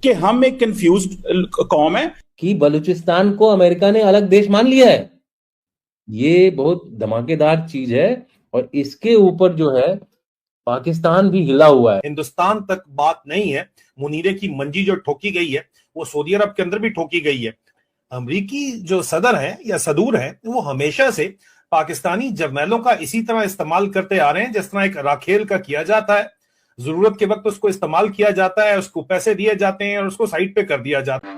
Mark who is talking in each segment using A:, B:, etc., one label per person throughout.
A: कि हम एक कंफ्यूज्ड कौम है
B: कि बलूचिस्तान को अमेरिका ने अलग देश मान लिया है। ये बहुत धमाकेदार चीज है और इसके ऊपर जो है पाकिस्तान भी हिला हुआ है।
C: हिंदुस्तान तक बात नहीं है, मुनीरे की मंजी जो ठोकी गई है वो सऊदी अरब के अंदर भी ठोकी गई है। अमरीकी जो सदर है या सदूर है वो हमेशा से पाकिस्तानी जर्नैलों का इसी तरह इस्तेमाल करते आ रहे हैं जिस तरह एक राखेल का किया जाता है। जरूरत के वक्त उसको इस्तेमाल किया जाता है, उसको पैसे दिए जाते हैं और उसको साइड पे कर दिया जाता है।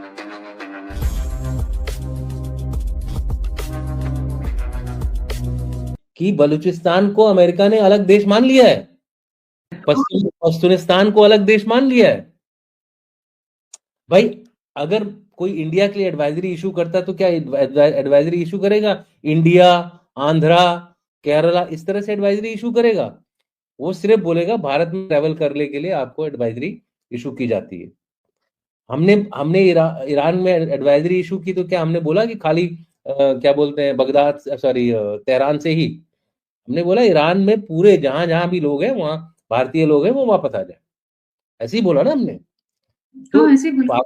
B: कि बलूचिस्तान को अमेरिका ने अलग देश मान लिया है, पश्तूनिस्तान को अलग देश मान लिया है। भाई अगर कोई इंडिया के लिए एडवाइजरी इशू करता तो क्या एडवाइजरी इशू करेगा? इंडिया, आंध्रा, केरला इस तरह से एडवाइजरी इशू करेगा? वो सिर्फ बोलेगा भारत में ट्रैवल करने के लिए आपको एडवाइजरी इशू की जाती है। हमने ईरान में एडवाइजरी इशू की तो क्या हमने बोला कि खाली क्या बोलते हैं बगदाद तेहरान से ही? हमने बोला ईरान में पूरे जहां जहां भी लोग हैं वहां भारतीय लोग हैं वो वापस आ जाए, ऐसे ही बोला ना हमने। तो
D: हाँ, ऐसे ही बोला।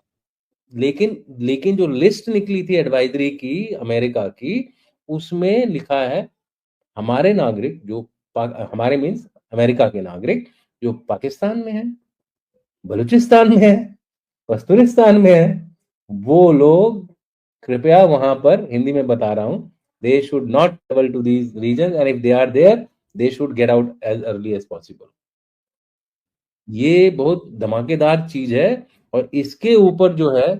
B: लेकिन जो लिस्ट निकली थी एडवाइजरी की अमेरिका की, उसमें लिखा है हमारे नागरिक जो हमारे मीन्स अमेरिका के नागरिक जो पाकिस्तान में है, बलूचिस्तान में है, पश्तूनिस्तान में है, वो लोग कृपया वहां पर, हिंदी में बता रहा हूं, they should not travel to these regions and if they are there they should get out as early as possible। ये बहुत धमाकेदार चीज है और इसके ऊपर जो है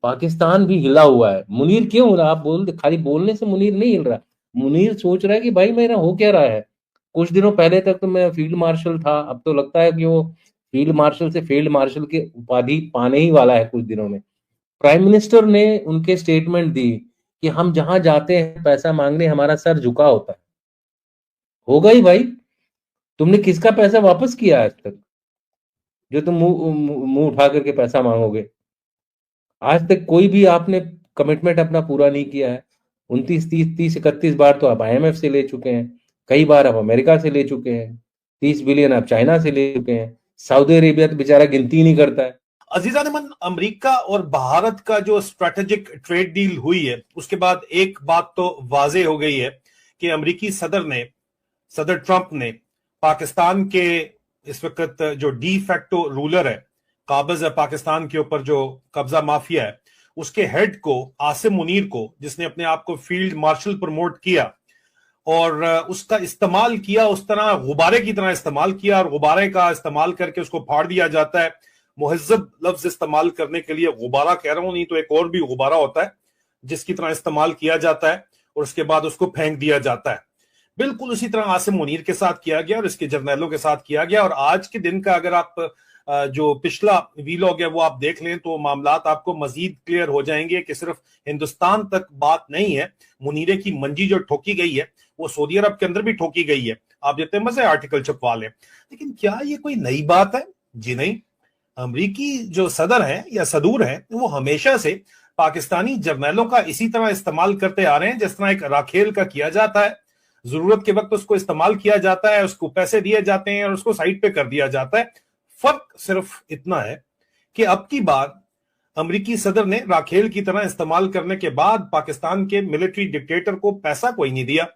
B: पाकिस्तान भी हिला हुआ है। मुनीर क्यों हिला? आप खाली बोलने से मुनीर नहीं हिल रहा। मुनीर सोच रहा है कि भाई मेरा हो क्या रहा है। कुछ दिनों पहले तक तो मैं फील्ड मार्शल था, अब तो लगता है कि वो फील्ड मार्शल से फील्ड मार्शल की उपाधि पाने ही वाला है कुछ दिनों में। प्राइम मिनिस्टर ने उनके स्टेटमेंट दी कि हम जहां जाते हैं पैसा मांगने हमारा सर झुका होता है। होगा ही भाई, तुमने किसका पैसा वापस किया आज तक जो तुम मुंह उठा करके पैसा मांगोगे? आज तक कोई भी आपने कमिटमेंट अपना पूरा नहीं किया है। 29-30-31 बार तो आप IMF से ले चुके हैं, कई बार आप अमेरिका से ले चुके हैं, 30 बिलियन आप चाइना से ले चुके हैं, सऊदी अरेबिया तो बेचारा गिनती नहीं करता है।
C: अजीजा नमन, अमेरिका और भारत का जो स्ट्रेटेजिक ट्रेड डील हुई है उसके बाद एक बात तो वाजे हो गई है कि अमेरिकी सदर ट्रंप ने पाकिस्तान के इस वक्त जो डी फैक्टो रूलर है, काबिज है पाकिस्तान के ऊपर, जो कब्जा माफिया है, उसके हेड को आसिम मुनीर को, जिसने अपने आप को फील्ड मार्शल प्रमोट किया और उसका इस्तेमाल किया, उस तरह गुब्बारे की तरह इस्तेमाल किया और गुब्बारे का इस्तेमाल करके उसको फाड़ दिया जाता है। मुहज्जब लफ्ज इस्तेमाल करने के लिए गुब्बारा कह रहा हूं, नहीं तो एक और भी गुब्बारा होता है जिसकी तरह इस्तेमाल किया जाता है और उसके बाद उसको फेंक दिया जाता है। बिल्कुल उसी तरह आसिम मुनीर के साथ किया गया और इसके जर्नैलों के साथ किया गया। और आज के दिन का अगर आप जो पिछला वीलॉग है वो आप देख लें तो मामलात आपको मजीद क्लियर हो जाएंगे कि सिर्फ हिंदुस्तान तक बात नहीं है, मुनीरे की मंजी जो ठोकी गई है वो सऊदी अरब के अंदर भी ठोकी गई है। आप जितने मजे आर्टिकल छपवा लें, लेकिन क्या ये कोई नई बात है? जी नहीं। अमरीकी जो सदर है या सदूर है वो हमेशा से पाकिस्तानी जर्नैलों का इसी तरह इस्तेमाल करते आ रहे हैं जिस तरह एक राखेल का किया जाता है। जरूरत के वक्त उसको इस्तेमाल किया जाता है, उसको पैसे दिए जाते हैं और उसको साइड पे कर दिया जाता है। फर्क सिर्फ इतना है कि अब की बार अमरीकी सदर ने राखेल की तरह इस्तेमाल करने के बाद पाकिस्तान के मिलिट्री डिक्टेटर को पैसा कोई नहीं दिया।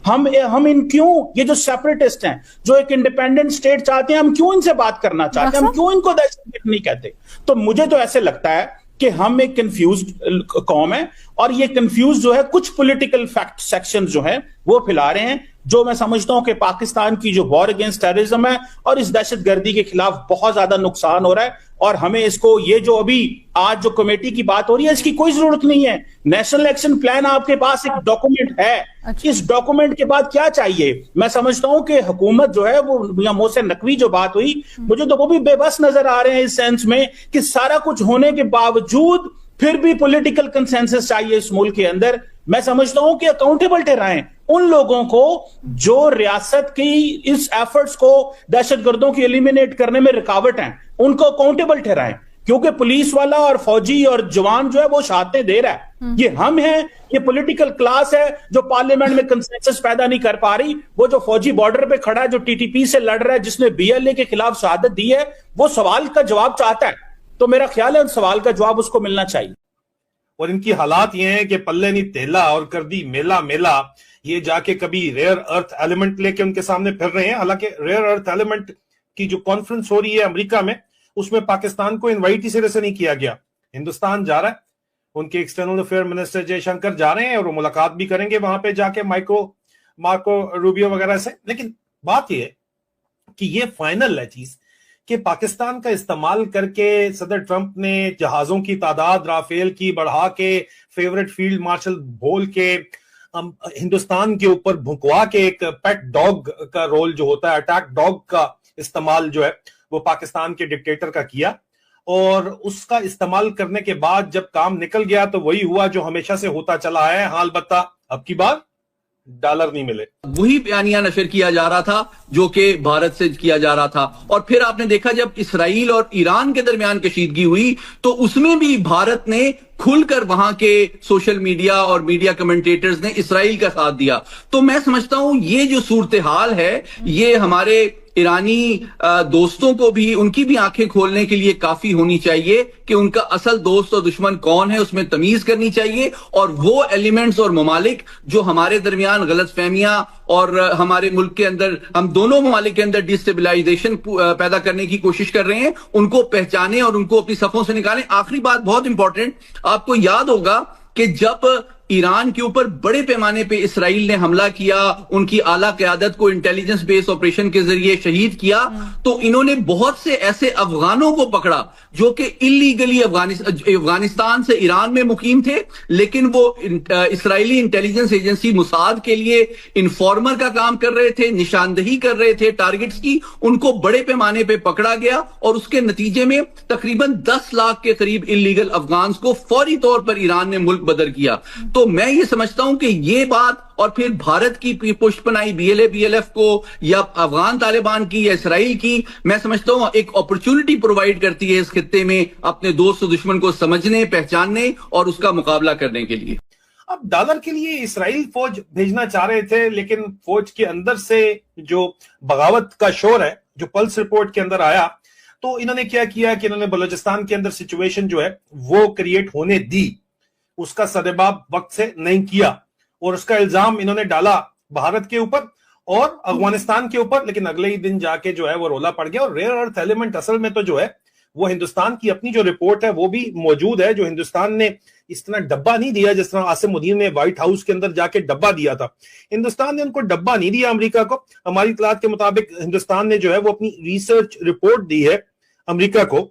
A: हम इन क्यों, ये जो सेपरेटिस्ट हैं जो एक इंडिपेंडेंट स्टेट चाहते हैं, हम क्यों इनसे बात करना चाहते हैं? हम क्यों इनको दहशतगर्द नहीं कहते? तो मुझे तो ऐसे लगता है कि हम एक कंफ्यूज्ड कौम है और ये कंफ्यूज जो है कुछ पॉलिटिकल फैक्ट सेक्शन जो है वो फैला रहे हैं, जो मैं समझता हूं कि पाकिस्तान की जो वॉर अगेंस्ट टेररिज्म है और इस दहशतगर्दी के खिलाफ बहुत ज्यादा नुकसान हो रहा है। और हमें इसको, ये जो अभी आज जो कमेटी की बात हो रही है, इसकी कोई जरूरत नहीं है। नेशनल एक्शन प्लान आपके पास एक डॉक्यूमेंट है। इस डॉक्यूमेंट के बाद क्या चाहिए? मैं समझता हूं कि हुकूमत जो है वो, या मोहसिन नकवी जो बात हुई, मुझे तो वो भी बेबस नजर आ रहे हैं इस सेंस में कि सारा कुछ होने के बावजूद फिर भी पॉलिटिकल कंसेंसस चाहिए इस मुल्क के अंदर। मैं समझता हूं कि अकाउंटेबल ठहराएं उन लोगों को जो रियासत की इस एफर्ट्स को दहशतगर्दों की एलिमिनेट करने में रुकावट हैं, उनको अकाउंटेबल ठहराएं। क्योंकि पुलिस वाला और फौजी और जवान जो है वो शहादतें दे रहा है। ये हम हैं, ये पॉलिटिकल क्लास है जो पार्लियामेंट में कंसेंसस पैदा नहीं कर पा रही। वो जो फौजी बॉर्डर पे खड़ा है, जो TTP से लड़ रहा है, जिसने BLA के खिलाफ शहादत दी है, वो सवाल का जवाब चाहता है तो मेरा ख्याल है उस सवाल का जवाब उसको मिलना चाहिए।
C: और इनकी हालात ये हैं कि पल्ले नहीं तेला और कर दी मेला मेला। ये जाके कभी रेयर अर्थ एलिमेंट लेके उनके सामने फिर रहे हैं। हालांकि रेयर अर्थ एलिमेंट की जो कॉन्फ्रेंस हो रही है अमेरिका में, उसमें पाकिस्तान को इनवाइट ही सिरे से नहीं किया गया। हिंदुस्तान जा रहा है, उनके एक्सटर्नल अफेयर मिनिस्टर जयशंकर जा रहे हैं और वो मुलाकात भी करेंगे वहां पे जाके मार्को रूबियो वगैरह से। लेकिन बात यह है कि ये फाइनल है चीज कि पाकिस्तान का इस्तेमाल करके सदर ट्रंप ने जहाजों की तादाद राफेल की बढ़ा के, फेवरेट फील्ड मार्शल बोल के, हिंदुस्तान के ऊपर भुकवा के एक पेट डॉग का रोल जो होता है, अटैक डॉग का इस्तेमाल जो है वो पाकिस्तान के डिक्टेटर का किया। और उसका इस्तेमाल करने के बाद जब काम निकल गया तो वही हुआ जो हमेशा से होता चला है। हाल बत्ता अब की बार डॉलर नहीं मिले।
D: वही बयानिया नशर किया जा रहा था जो कि भारत से किया जा रहा था। और फिर आपने देखा जब इसराइल और ईरान के दरमियान कशीदगी हुई तो उसमें भी भारत ने खुलकर वहां के सोशल मीडिया और मीडिया कमेंटेटर्स ने इसराइल का साथ दिया। तो मैं समझता हूं ये जो सूरत हाल है ये हमारे ईरानी दोस्तों को भी, उनकी भी आंखें खोलने के लिए काफी होनी चाहिए कि उनका असल दोस्त और दुश्मन कौन है, उसमें तमीज करनी चाहिए। और वो एलिमेंट्स और ममालिक जो हमारे दरमियान गलतफहमियां और हमारे मुल्क के अंदर, हम दोनों ममालिक के अंदर डिस्टेबलाइजेशन पैदा करने की कोशिश कर रहे हैं, उनको पहचाने और उनको अपनी सफों से निकालें। आखिरी बात बहुत इंपॉर्टेंट, आपको याद होगा कि जब ईरान के ऊपर बड़े पैमाने पे इसराइल ने हमला किया, उनकी आला क़यादत को इंटेलिजेंस बेस्ड ऑपरेशन के जरिए शहीद किया, तो इन्होंने बहुत से ऐसे अफगानों को पकड़ा जो कि इलीगली अफगानिस्तान से ईरान में मुकीम थे, लेकिन वो इसराइली इंटेलिजेंस एजेंसी मुसाद के लिए इन्फॉर्मर का काम कर रहे थे, निशानदही कर रहे थे टारगेट्स की। उनको बड़े पैमाने पे पकड़ा गया और उसके नतीजे में तकरीबन 10 लाख के करीब इलीगल अफगान को फौरी तौर पर ईरान ने मुल्क बदर किया। तो मैं ये समझता हूं कि ये बात, और फिर भारत की पुष्पनाई BLF को या अफगान तालिबान की या इसराइल की, मैं समझता हूं एक अपॉर्चुनिटी प्रोवाइड करती है इस खित्ते में अपने दोस्त और दुश्मन को समझने, पहचानने और उसका मुकाबला करने के लिए।
C: अब डॉलर के लिए इसराइल फौज भेजना चाह रहे थे, लेकिन फौज के अंदर से जो बगावत का शोर है जो पल्स रिपोर्ट के अंदर आया, तो इन्होंने क्या किया कि इन्होंने बलूचिस्तान के अंदर सिचुएशन जो है वो क्रिएट होने दी, उसका सदेबाब वक्त से नहीं किया और उसका इल्जाम इन्होंने डाला भारत के ऊपर और अफगानिस्तान के ऊपर। लेकिन अगले ही दिन जाके जो है वो रोला पड़ गया। और रेयर अर्थ एलिमेंट असल में तो जो है वो हिंदुस्तान की अपनी जो रिपोर्ट है वो भी मौजूद है, जो हिंदुस्तान ने इस तरह डब्बा नहीं दिया जिस तरह आसिम मुनीर ने व्हाइट हाउस के अंदर जाके डब्बा दिया था। हिंदुस्तान ने उनको डब्बा नहीं दिया अमेरिका को। हमारी इत्तलात के मुताबिक हिंदुस्तान ने जो है वो अपनी रिसर्च रिपोर्ट दी है अमेरिका को,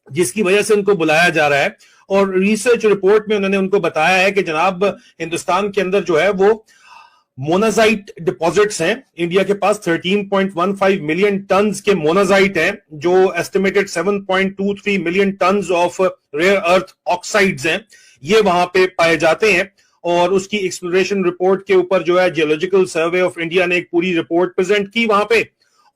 C: जिसकी वजह से उनको बुलाया जा रहा है। और रिसर्च रिपोर्ट में उन्होंने उनको बताया है कि जनाब हिंदुस्तान के अंदर जो है वो मोनाजाइट डिपॉजिट्स हैं। इंडिया के पास 13.15 मिलियन टन्स के मोनाजाइट हैं, जो estimated 7.23 million tonnes of rare earth oxides हैं, ये वहां पे पाए जाते हैं। और उसकी एक्सप्लोरेशन रिपोर्ट के ऊपर जो है जियोलॉजिकल सर्वे ऑफ इंडिया ने एक पूरी रिपोर्ट प्रेजेंट की वहां पे,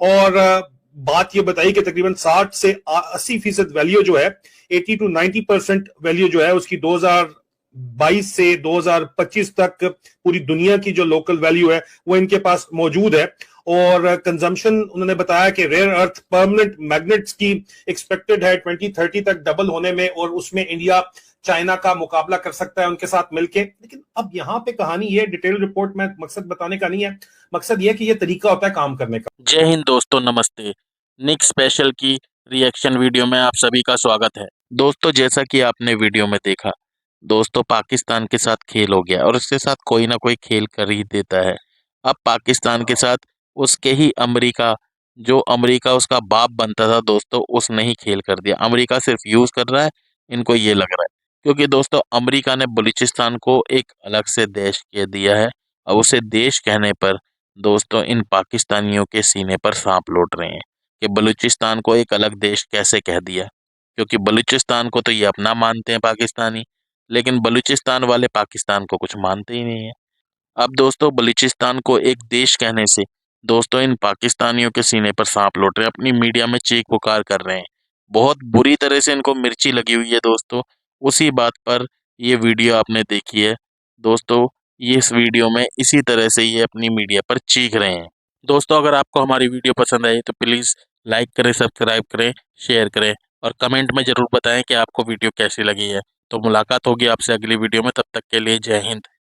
C: और बात ये बताई कि तकरीबन 60 से 80% वैल्यू जो है, 80 to 90% वैल्यू जो है उसकी 2022 से 2025 तक पूरी दुनिया की जो लोकल वैल्यू है वो इनके पास मौजूद है। और कंजम्पशन उन्होंने बताया कि रेयर अर्थ परमानेंट मैग्नेट्स की एक्सपेक्टेड है 2030 तक डबल होने में, और उसमें इंडिया चाइना का मुकाबला कर सकता है उनके साथ मिलके। लेकिन अब यहाँ पे कहानी ये डिटेल रिपोर्ट में मकसद बताने का नहीं है, मकसद ये कि ये तरीका होता है काम करने का।
E: जय हिंद दोस्तों, नमस्ते। निक स्पेशल की रिएक्शन वीडियो में आप सभी का स्वागत है। दोस्तों, जैसा कि आपने वीडियो में देखा, दोस्तों पाकिस्तान के साथ खेल हो गया और उसके साथ कोई ना कोई खेल कर ही देता है। अब पाकिस्तान के साथ उसके ही अमेरिका उसका बाप बनता था दोस्तों, उसने ही खेल कर दिया। अमेरिका सिर्फ यूज कर रहा है, इनको ये लग रहा है, क्योंकि दोस्तों अमेरिका ने बलूचिस्तान को एक अलग से देश कह दिया है। अब उसे देश कहने पर दोस्तों इन पाकिस्तानियों के सीने पर सांप लौट रहे हैं कि बलूचिस्तान को एक अलग देश कैसे कह दिया, क्योंकि बलूचिस्तान को तो ये अपना मानते हैं पाकिस्तानी, लेकिन बलूचिस्तान वाले पाकिस्तान को कुछ मानते ही नहीं है। अब दोस्तों बलूचिस्तान को एक देश कहने से दोस्तों इन पाकिस्तानियों के सीने पर सांप लौट रहे हैं, अपनी मीडिया में चीख पुकार कर रहे हैं। बहुत बुरी तरह से इनको मिर्ची लगी हुई है दोस्तों। उसी बात पर ये वीडियो आपने देखी है दोस्तों, ये इस वीडियो में इसी तरह से ये अपनी मीडिया पर चीख रहे हैं। दोस्तों, अगर आपको हमारी वीडियो पसंद आई तो प्लीज़ लाइक करें, सब्सक्राइब करें, शेयर करें और कमेंट में ज़रूर बताएं कि आपको वीडियो कैसी लगी है। तो मुलाकात होगी आपसे अगली वीडियो में, तब तक के लिए जय हिंद।